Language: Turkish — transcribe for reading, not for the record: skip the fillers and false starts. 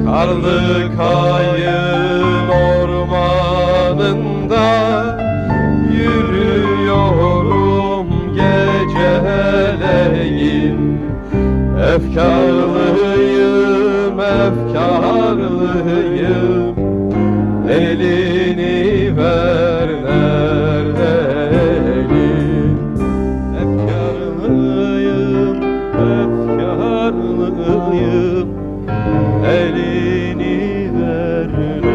Karlı kayın ormanında yürüyorum geceleyin. Efkarlıyım, efkarlıyım, elini ver nerede elin? Efkarlıyım, efkarlıyım, elini ver.